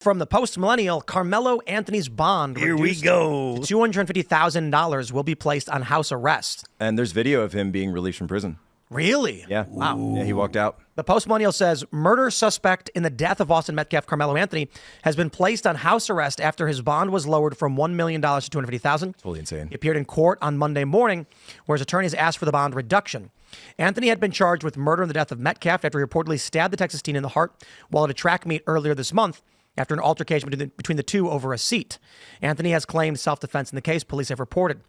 From the post-millennial, Karmelo Anthony's bond Here we go. to $250,000 will be placed on house arrest. And there's video of him being released from prison. Really? Yeah. Wow. Yeah, he walked out. The post-millennial says murder suspect in the death of Austin Metcalf, Karmelo Anthony, has been placed on house arrest after his bond was lowered from $1 million to $250,000. Totally insane. He appeared in court on Monday morning, where his attorneys asked for the bond reduction. Anthony had been charged with murder in the death of Metcalf after he reportedly stabbed the Texas teen in the heart while at a track meet earlier this month, after an altercation between the two over a seat. Anthony has claimed self-defense in the case, police have reported.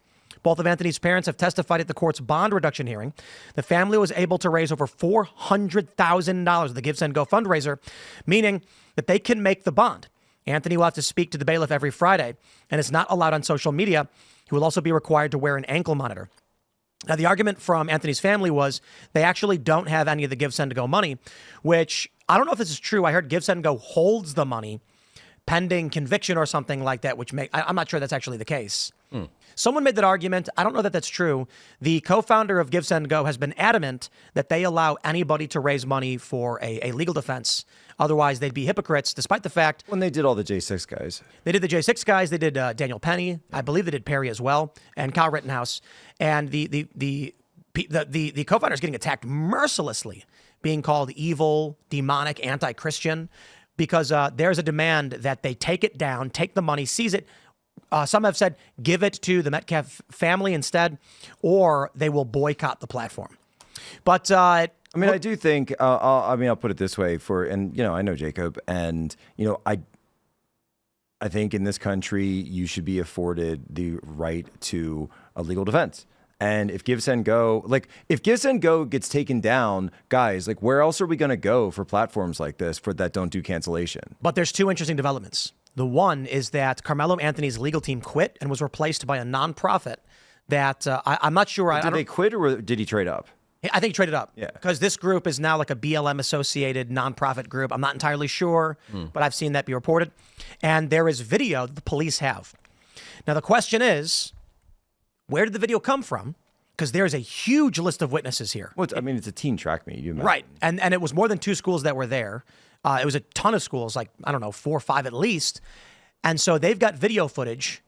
Both of Anthony's parents have testified at the court's bond reduction hearing. The family was able to raise over $400,000 of the GiveSendGo fundraiser, meaning that they can make the bond. Anthony will have to speak to the bailiff every Friday and is not allowed on social media. He will also be required to wear an ankle monitor. Now, the argument from Anthony's family was they actually don't have any of the GiveSendGo money, which I don't know if this is true. I heard GiveSendGo holds the money pending conviction or something like that, which I'm not sure that's actually the case. Someone made that argument. I don't know that that's true. The co-founder of GiveSendGo has been adamant that they allow anybody to raise money for a legal defense. Otherwise, they'd be hypocrites, despite the fact... When they did all the J6 guys. They did the J6 guys. They did Daniel Penny. I believe they did Perry as well, and Kyle Rittenhouse. And the co-founder is getting attacked mercilessly, being called evil, demonic, anti-Christian, because there's a demand that they take it down, take the money, seize it. Some have said, give it to the Metcalf family instead, or they will boycott the platform. But I do think, I'll put it this way I know Jacob, and, I think in this country, you should be afforded the right to a legal defense. And if GiveSendGo gets taken down, guys, where else are we going to go for platforms like this that don't do cancellation? But there's two interesting developments. The one is that Karmelo Anthony's legal team quit and was replaced by a nonprofit that I'm not sure. Did they quit or did he trade up? I think he traded up. Yeah. Because this group is now like a BLM-associated nonprofit group. I'm not entirely sure, but I've seen that be reported. And there is video that the police have. Now, the question is, where did the video come from? Because there's a huge list of witnesses here. Well, it's a teen track meet. Right. And it was more than 2 schools that were there. It was a ton of schools, 4 or 5 at least. And so they've got video footage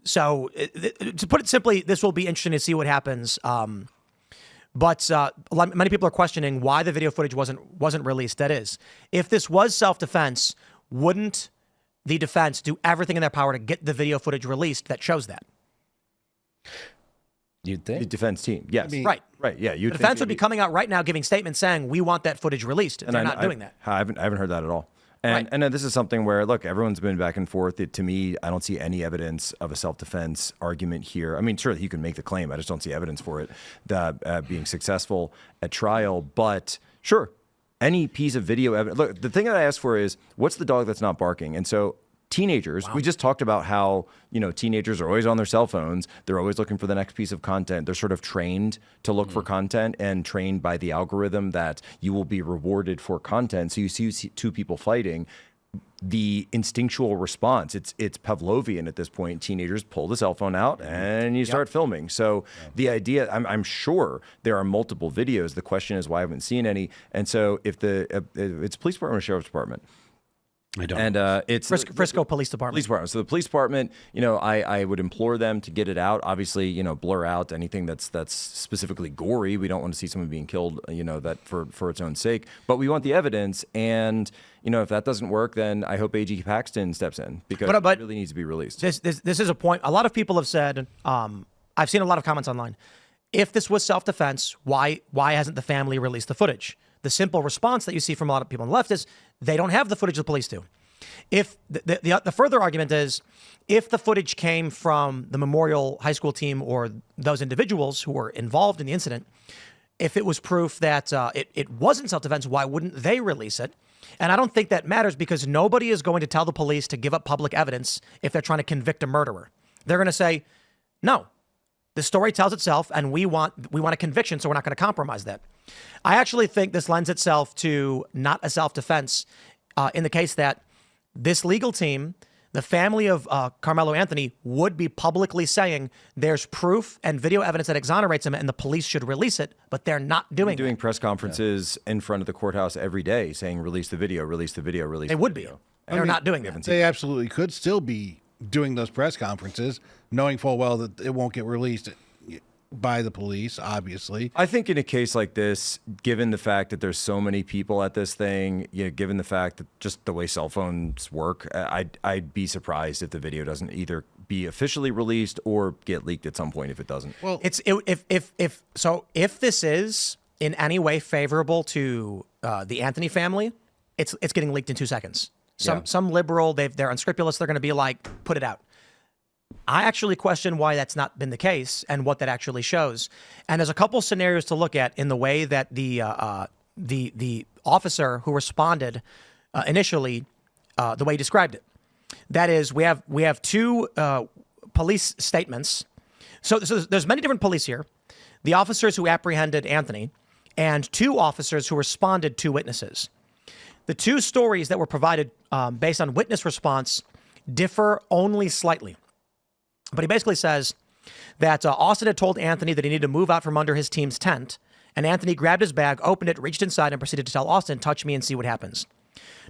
so to put it simply, this will be interesting to see what happens. But many people are questioning why the video footage wasn't released. That is, if this was self-defense, wouldn't the defense do everything in their power to get the video footage released that shows that? You'd think. The defense team, yes. Right. Yeah. The defense would be coming out right now giving statements saying, we want that footage released. And they're not doing that. I haven't heard that at all. And this is something where, look, everyone's been back and forth. To me, I don't see any evidence of a self-defense argument here. I mean, sure, you can make the claim. I just don't see evidence for it being successful at trial. But sure, any piece of video evidence. Look, the thing that I asked for is, what's the dog that's not barking? And so teenagers, we just talked about how, teenagers are always on their cell phones. They're always looking for the next piece of content. They're sort of trained to look for content and trained by the algorithm that you will be rewarded for content. So you see 2 people fighting, the instinctual response, it's Pavlovian at this point. Teenagers pull the cell phone out and you start filming. So the idea, I'm sure there are multiple videos. The question is why I haven't seen any. And so if it's police department or sheriff's department, I don't. And it's Frisco Police Department. So the police department, I would implore them to get it out. Obviously, blur out anything that's specifically gory. We don't want to see someone being killed, that for its own sake. But we want the evidence. And if that doesn't work, then I hope AG Paxton steps in because it really needs to be released. This is a point. A lot of people have said. I've seen a lot of comments online. If this was self-defense, why hasn't the family released the footage? The simple response that you see from a lot of people on the left is they don't have the footage the police do. If the further argument is, if the footage came from the Memorial High School team or those individuals who were involved in the incident, if it was proof that it wasn't self-defense, why wouldn't they release it? And I don't think that matters because nobody is going to tell the police to give up public evidence if they're trying to convict a murderer. They're going to say, no, the story tells itself and we want a conviction, so we're not going to compromise that. I actually think this lends itself to not a self-defense in the case that this legal team, the family of Karmelo Anthony, would be publicly saying there's proof and video evidence that exonerates him and the police should release it, but they're not doing press conferences in front of the courthouse every day saying, release the video, release the video, release the video. They would be. They're not doing we that. haven't seen They absolutely could still be doing those press conferences, knowing full well that it won't get released by the police, obviously. I think in a case like this, given the fact that there's so many people at this thing, given the fact that just the way cell phones work, I'd be surprised if the video doesn't either be officially released or get leaked at some point if it doesn't. Well, If this is in any way favorable to the Anthony family, it's getting leaked in 2 seconds. Some liberal, they're unscrupulous. They're going to be like, put it out. I actually question why that's not been the case and what that actually shows. And there's a couple scenarios to look at in the way that the officer who responded initially, the way he described it. That is, we have two police statements. So there's many different police here. The officers who apprehended Anthony and 2 officers who responded to witnesses. The 2 stories that were provided based on witness response differ only slightly. But he basically says that Austin had told Anthony that he needed to move out from under his team's tent, and Anthony grabbed his bag, opened it, reached inside, and proceeded to tell Austin, touch me and see what happens.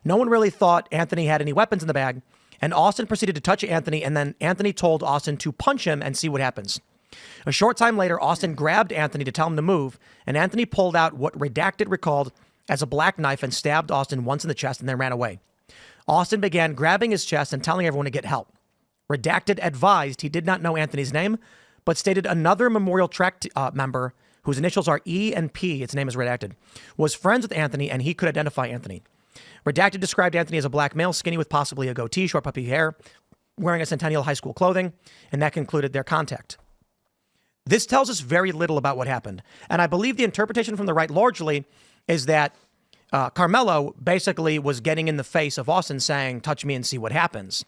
No one really thought Anthony had any weapons in the bag, and Austin proceeded to touch Anthony, and then Anthony told Austin to punch him and see what happens. A short time later, Austin grabbed Anthony to tell him to move, and Anthony pulled out what Redacted recalled as a black knife and stabbed Austin once in the chest and then ran away. Austin began grabbing his chest and telling everyone to get help. Redacted advised he did not know Anthony's name, but stated another Memorial Tract member, whose initials are E and P, its name is Redacted, was friends with Anthony and he could identify Anthony. Redacted described Anthony as a black male, skinny with possibly a goatee, short puppy hair, wearing a Centennial High School clothing, and that concluded their contact. This tells us very little about what happened. And I believe the interpretation from the right largely is that Karmelo basically was getting in the face of Austin saying, touch me and see what happens.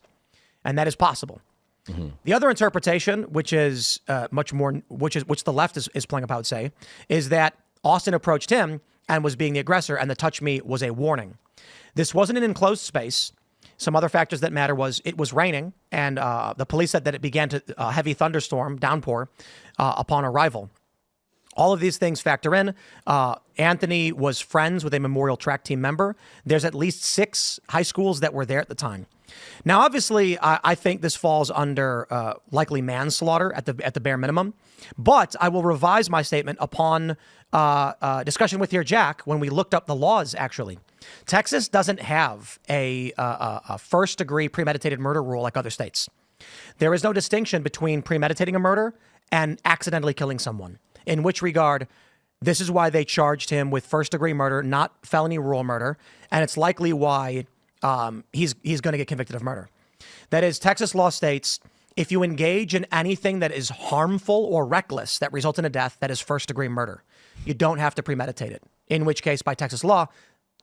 And that is possible. Mm-hmm. The other interpretation, which is much more, which the left is playing up, I would say, is that Austin approached him and was being the aggressor, and the touch me was a warning. This wasn't an enclosed space. Some other factors that matter was it was raining, and the police said that it began to heavy thunderstorm, downpour, upon arrival. All of these things factor in. Anthony was friends with a Memorial Track team member. There's at least 6 high schools that were there at the time. Now, obviously, I think this falls under likely manslaughter at the bare minimum. But I will revise my statement upon discussion with your Jack when we looked up the laws, actually. Texas doesn't have a first-degree premeditated murder rule like other states. There is no distinction between premeditating a murder and accidentally killing someone, in which regard this is why they charged him with first-degree murder, not felony rural murder, and it's likely why he's going to get convicted of murder. That is, Texas law states if you engage in anything that is harmful or reckless that results in a death, that is first-degree murder. You don't have to premeditate it, in which case, by Texas law,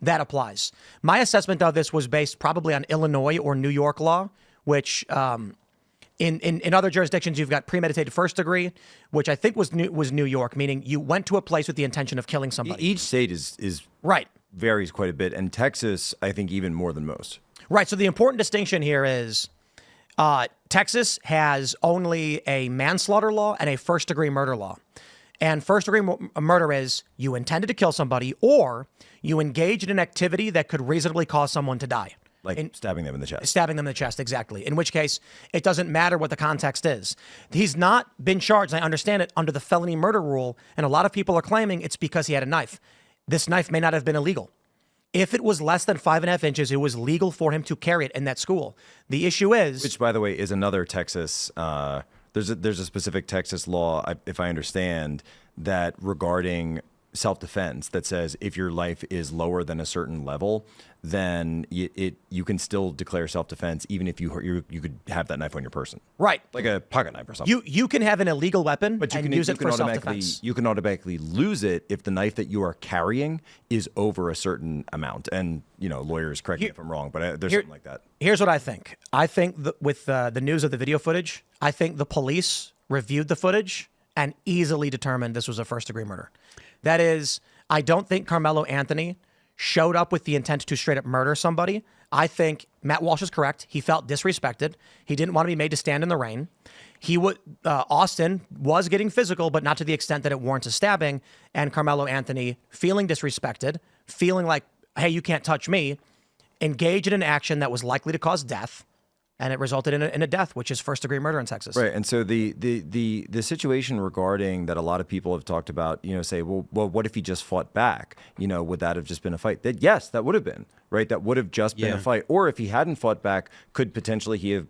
that applies. My assessment of this was based probably on Illinois or New York law, which in other jurisdictions, you've got premeditated first degree, which I think was New York, meaning you went to a place with the intention of killing somebody. Each state is right. Varies quite a bit, and Texas, I think, even more than most. Right. So the important distinction here is Texas has only a manslaughter law and a first-degree murder law. And first-degree murder is you intended to kill somebody or you engaged in an activity that could reasonably cause someone to die. Like stabbing them in the chest. Stabbing them in the chest, exactly. In which case, it doesn't matter what the context is. He's not been charged, I understand it, under the felony murder rule, and a lot of people are claiming it's because he had a knife. This knife may not have been illegal. If it was less than 5.5 inches, it was legal for him to carry it in that school. The issue is... Which, by the way, is another Texas... There's a specific Texas law, if I understand, that regarding self-defense that says if your life is lower than a certain level, then you can still declare self-defense even if you could have that knife on your person. Right. Like a pocket knife or something. You can have an illegal weapon and use it for self-defense. You can automatically lose it if the knife that you are carrying is over a certain amount. And, lawyers correct me if I'm wrong, but there's something like that. Here's what I think. I think with the news of the video footage, I think the police reviewed the footage and easily determined this was a first-degree murder. That is, I don't think Karmelo Anthony showed up with the intent to straight up murder somebody. I think Matt Walsh is correct. He felt disrespected. He didn't want to be made to stand in the rain. Austin was getting physical, but not to the extent that it warrants a stabbing. And Karmelo Anthony feeling disrespected, feeling like, hey, you can't touch me, engaged in an action that was likely to cause death, and it resulted in a death, which is first-degree murder in Texas. Right, and so the situation regarding that a lot of people have talked about, say, well, what if he just fought back? Would that have just been a fight? Yes, that would have been, right? That would have just been a fight. Or if he hadn't fought back, could potentially he have,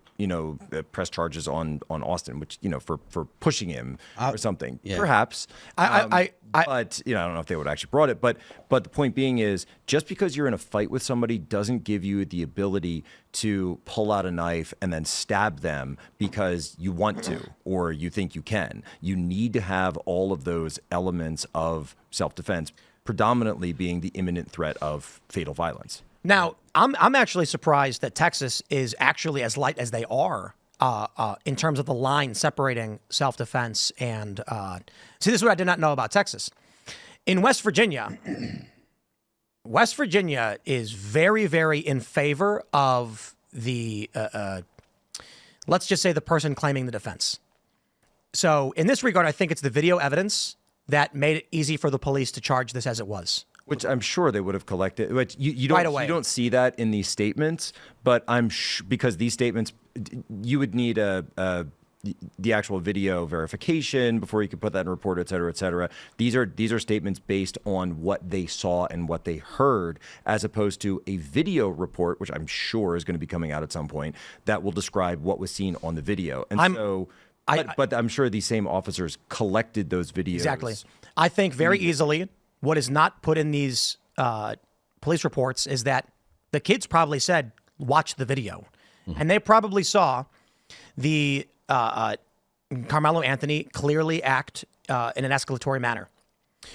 pressed charges on Austin, which, for pushing him or something, perhaps. But I don't know if they would have actually brought it. But the point being is, just because you're in a fight with somebody doesn't give you the ability to pull out a knife and then stab them because you want to or you think you can. You need to have all of those elements of self-defense, predominantly being the imminent threat of fatal violence. Now, I'm actually surprised that Texas is actually as light as they are in terms of the line separating self-defense and see, this is what I did not know about Texas. In West Virginia is very, very in favor of the, let's just say the person claiming the defense. So in this regard, I think it's the video evidence that made it easy for the police to charge this as it was. Which I'm sure they would have collected. Which you don't, right away. You don't see that in these statements, but because these statements, you would need the actual video verification before you could put that in a report, et cetera, et cetera. These are statements based on what they saw and what they heard, as opposed to a video report, which I'm sure is going to be coming out at some point, that will describe what was seen on the video. And but I'm sure these same officers collected those videos. Exactly. I think very easily what is not put in these police reports is that the kids probably said, watch the video. Mm-hmm. And they probably saw the Karmelo Anthony clearly act in an escalatory manner.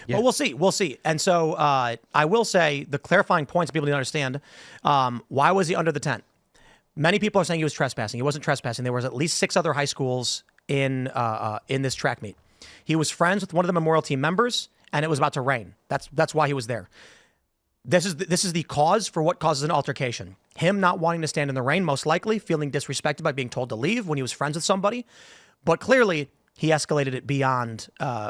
Yeah. But we'll see. And so I will say the clarifying points people need to understand, why was he under the tent? Many people are saying he was trespassing. He wasn't trespassing. There was at least 6 other high schools in this track meet. He was friends with one of the Memorial Team members, and it was about to rain. That's why he was there. This is the cause for what causes an altercation. Him not wanting to stand in the rain, most likely, feeling disrespected by being told to leave when he was friends with somebody. But clearly, he escalated it beyond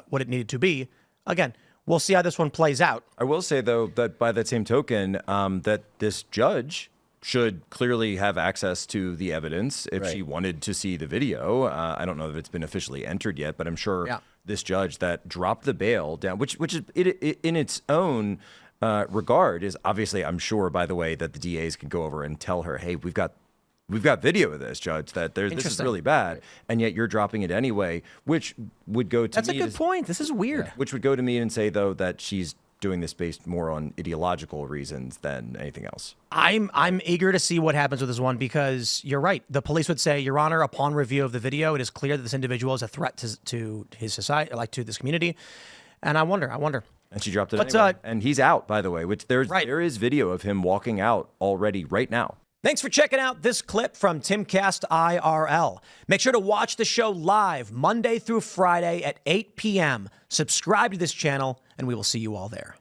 what it needed to be. Again, we'll see how this one plays out. I will say, though, that by that same token, that this judge should clearly have access to the evidence if she wanted to see the video. I don't know if it's been officially entered yet, but I'm sure this judge that dropped the bail down, which is in its own regard is obviously, I'm sure, by the way, that the DAs can go over and tell her, hey, we've got video of this, Judge, that this is really bad, and yet you're dropping it anyway, which would go to That's a good point. This is weird. Which would go to me and say, though, that she's doing this based more on ideological reasons than anything else. I'm eager to see what happens with this one, because you're right. The police would say, Your Honor, upon review of the video, it is clear that this individual is a threat to his society, like to this community. And I wonder. And she dropped it anyway. And he's out, by the way, which there is video of him walking out already right now. Thanks for checking out this clip from Timcast IRL. Make sure to watch the show live Monday through Friday at 8 p.m. Subscribe to this channel, and we will see you all there.